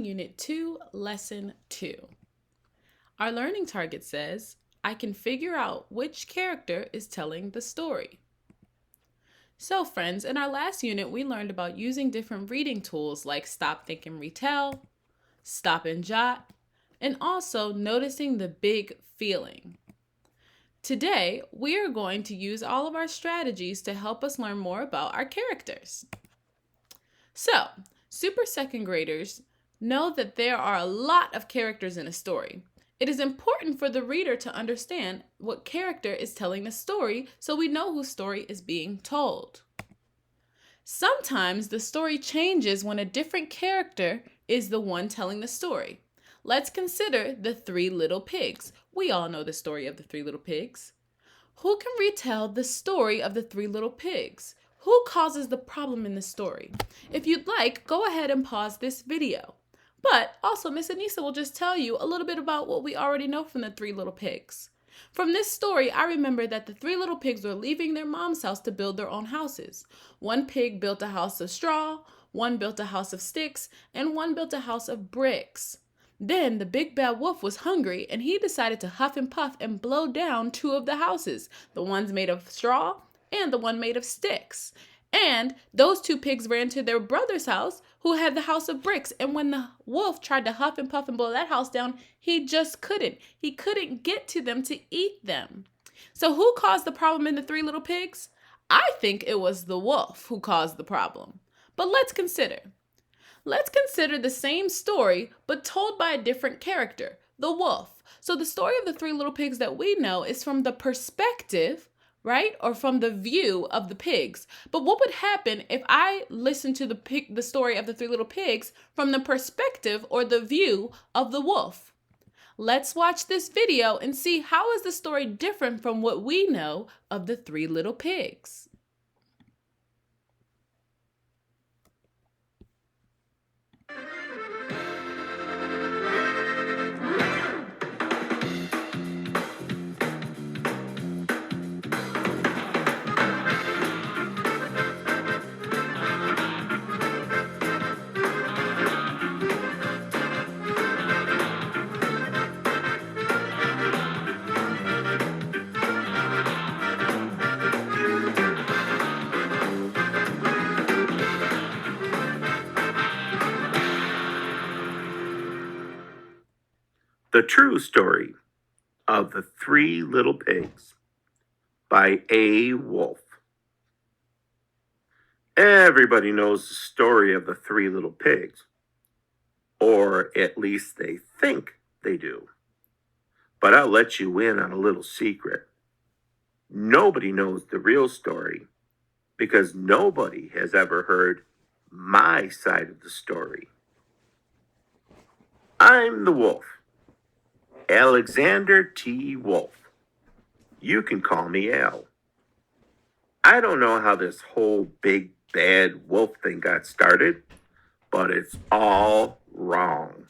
Reading Unit 2, Lesson 2. Our learning target says, I can figure out which character is telling the story. So friends, in our last unit, we learned about using different reading tools like Stop, Think, and Retell, Stop and Jot, and also noticing the big feeling. Today, we are going to use all of our strategies to help us learn more about our characters. So, super second graders know that there are a lot of characters in a story. It is important for the reader to understand what character is telling the story so we know whose story is being told. Sometimes the story changes when a different character is the one telling the story. Let's consider the Three Little Pigs. We all know the story of the Three Little Pigs. Who can retell the story of the Three Little Pigs? Who causes the problem in the story? If you'd like, go ahead and pause this video. But also, Miss Anissa will just tell you a little bit about what we already know from the Three Little Pigs. From this story, I remember that the Three Little Pigs were leaving their mom's house to build their own houses. One pig built a house of straw, one built a house of sticks, and one built a house of bricks. Then the big bad wolf was hungry and he decided to huff and puff and blow down two of the houses, the ones made of straw and the one made of sticks. And those two pigs ran to their brother's house who had the house of bricks. And when the wolf tried to huff and puff and blow that house down, he just couldn't. He couldn't get to them to eat them. So who caused the problem in the Three Little Pigs? I think it was the wolf who caused the problem. But let's consider the same story, but told by a different character, the wolf. So the story of the Three Little Pigs that we know is from the perspective, right? Or from the view of the pigs. But what would happen if I listened to the story of the Three Little Pigs from the perspective or the view of the wolf? Let's watch this video and see how is the story different from what we know of the Three Little Pigs. The True Story of the Three Little Pigs by A. Wolf. Everybody knows the story of the Three Little Pigs, or at least they think they do. But I'll let you in on a little secret. Nobody knows the real story because nobody has ever heard my side of the story. I'm the wolf. Alexander T. Wolf. You can call me Al. I don't know how this whole big bad wolf thing got started, but it's all wrong.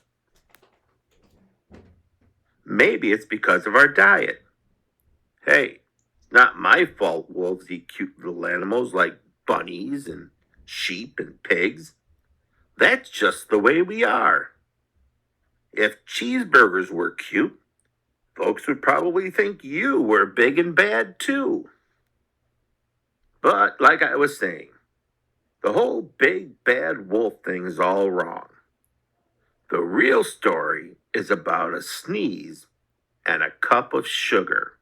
Maybe it's because of our diet. Hey, not my fault wolves eat cute little animals like bunnies and sheep and pigs. That's just the way we are. If cheeseburgers were cute, folks would probably think you were big and bad too. But like I was saying, the whole big bad wolf thing is all wrong. The real story is about a sneeze and a cup of sugar.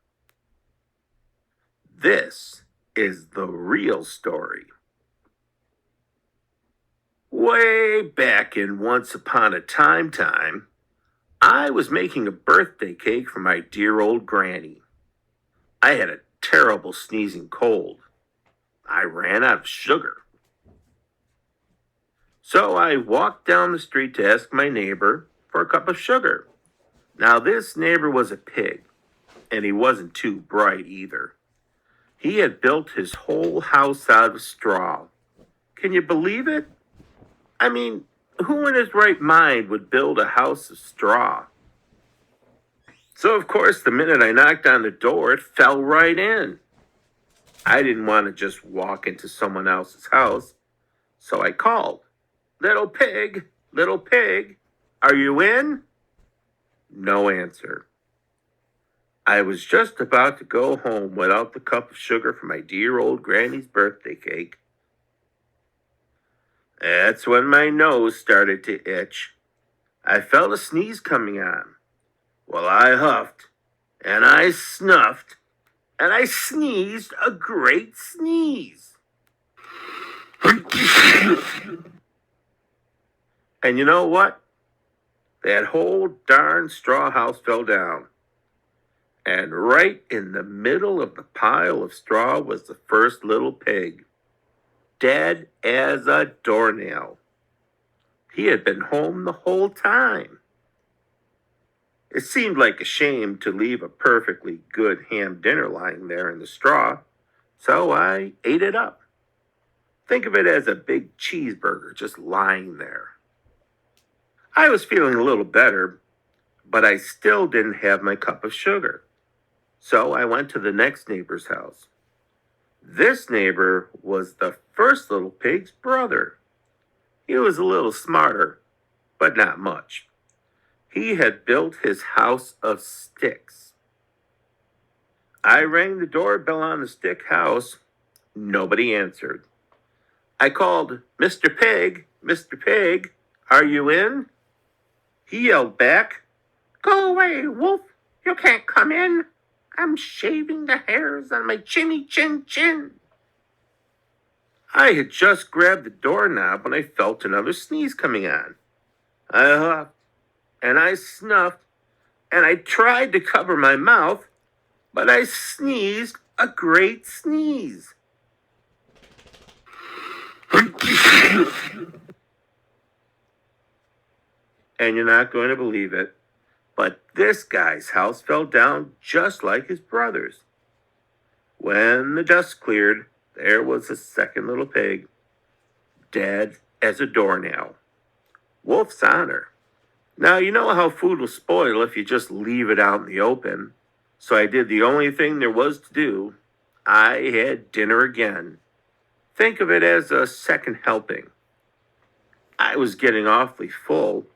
This is the real story. Way back in Once Upon a Time, I was making a birthday cake for my dear old granny. I had a terrible sneezing cold. I ran out of sugar. So I walked down the street to ask my neighbor for a cup of sugar. Now this neighbor was a pig, and he wasn't too bright either. He had built his whole house out of straw. Can you believe it? I mean, who in his right mind would build a house of straw? So, of course, the minute I knocked on the door, it fell right in. I didn't want to just walk into someone else's house, so I called, little pig, Are you in? No answer. I was just about to go home without the cup of sugar for my dear old granny's birthday cake. That's when my nose started to itch. I felt a sneeze coming on. Well, I huffed, and I snuffed, and I sneezed a great sneeze. And you know what? That whole darn straw house fell down. And right in the middle of the pile of straw was the first little pig, dead as a doornail. He had been home the whole time. It seemed like a shame to leave a perfectly good ham dinner lying there in the straw, so I ate it up. Think of it as a big cheeseburger just lying there. I was feeling a little better, but I still didn't have my cup of sugar. So I went to the next neighbor's house. This neighbor was the first little pig's brother. He was a little smarter, but not much. He had built his house of sticks. I rang the doorbell on the stick house. Nobody answered. I called, Mr. Pig, Mr. Pig, are you in? He yelled back, Go away, Wolf, you can't come in. I'm shaving the hairs on my chinny chin chin. I had just grabbed the doorknob when I felt another sneeze coming on. I huffed, and I snuffed, and I tried to cover my mouth, but I sneezed a great sneeze. And you're not going to believe it, but this guy's house fell down just like his brother's. When the dust cleared, there was the second little pig, dead as a doornail. Wolf's honor. Now, you know how food will spoil if you just leave it out in the open. So I did the only thing there was to do. I had dinner again. Think of it as a second helping. I was getting awfully full,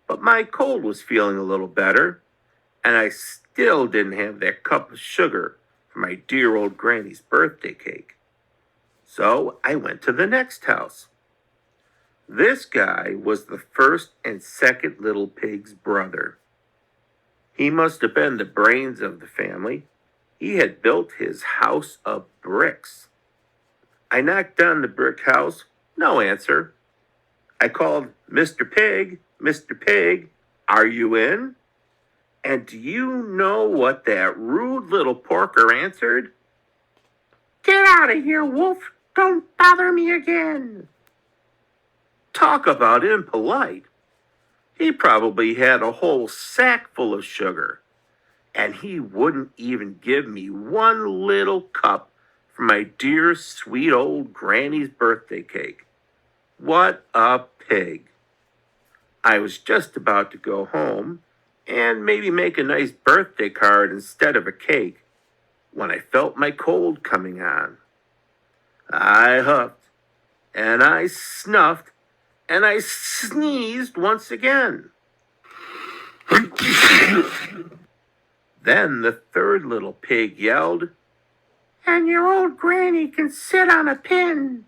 but my cold was feeling a little better, and I still didn't have that cup of sugar for my dear old granny's birthday cake. So I went to the next house. This guy was the first and second little pig's brother. He must have been the brains of the family. He had built his house of bricks. I knocked on the brick house. No answer. I called, Mr. Pig, Mr. Pig, are you in? And do you know what that rude little porker answered? Get out of here, Wolf. Don't bother me again. Talk about impolite. He probably had a whole sack full of sugar, and he wouldn't even give me one little cup for my dear sweet old granny's birthday cake. What a pig. I was just about to go home and maybe make a nice birthday card instead of a cake when I felt my cold coming on. I huffed, and I snuffed, and I sneezed once again. Then the third little pig yelled, And your old granny can sit on a pin.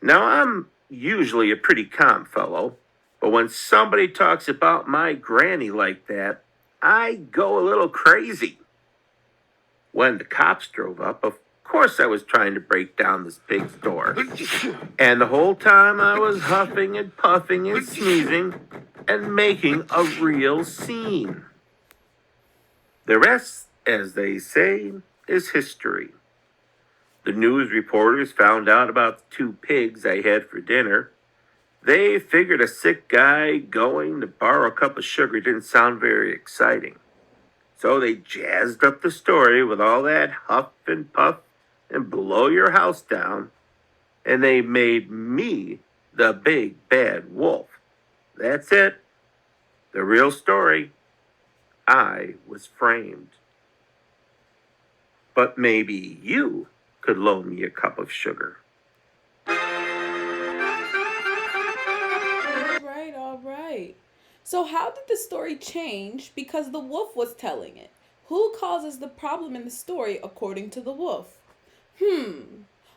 Now, I'm usually a pretty calm fellow, but when somebody talks about my granny like that, I go a little crazy. When the cops drove up, of course I was trying to break down this pig's door. And the whole time I was huffing and puffing and sneezing and making a real scene. The rest, as they say, is history. The news reporters found out about the two pigs I had for dinner. They figured a sick guy going to borrow a cup of sugar didn't sound very exciting. So they jazzed up the story with all that huff and puff and blow your house down, and they made me the big bad wolf. That's it. The real story. I was framed. But maybe you could loan me a cup of sugar. All right. right. So, how did the story change because the wolf was telling it? Who causes the problem in the story according to the wolf?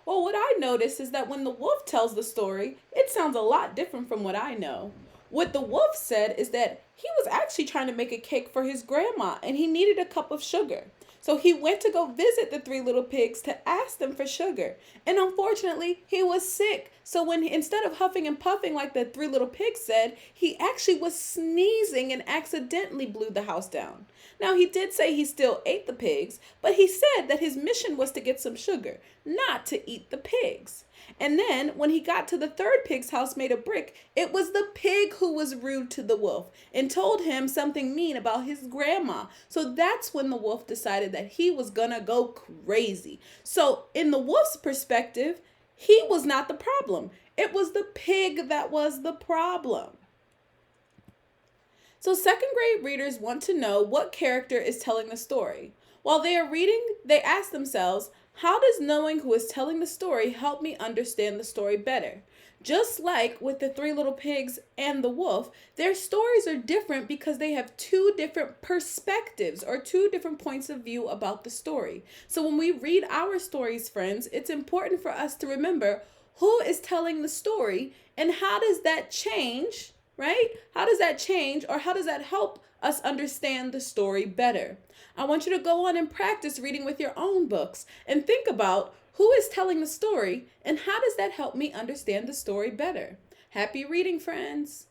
Well, what I notice is that when the wolf tells the story, it sounds a lot different from what I know. What the wolf said is that he was actually trying to make a cake for his grandma and he needed a cup of sugar. So he went to go visit the three little pigs to ask them for sugar. And unfortunately, he was sick. So when instead of huffing and puffing like the three little pigs said, he actually was sneezing and accidentally blew the house down. Now, he did say he still ate the pigs, but he said that his mission was to get some sugar, not to eat the pigs. And then, when he got to the third pig's house made of brick, it was the pig who was rude to the wolf and told him something mean about his grandma. So that's when the wolf decided that he was gonna go crazy. So, in the wolf's perspective, he was not the problem. It was the pig that was the problem. So second grade readers want to know what character is telling the story. While they are reading, they ask themselves, how does knowing who is telling the story help me understand the story better? Just like with the three little pigs and the wolf, their stories are different because they have two different perspectives or two different points of view about the story. So when we read our stories, friends, it's important for us to remember who is telling the story and how does that change, right? How does that change or how does that help us understand the story better? I want you to go on and practice reading with your own books and think about who is telling the story and how does that help me understand the story better. Happy reading, friends.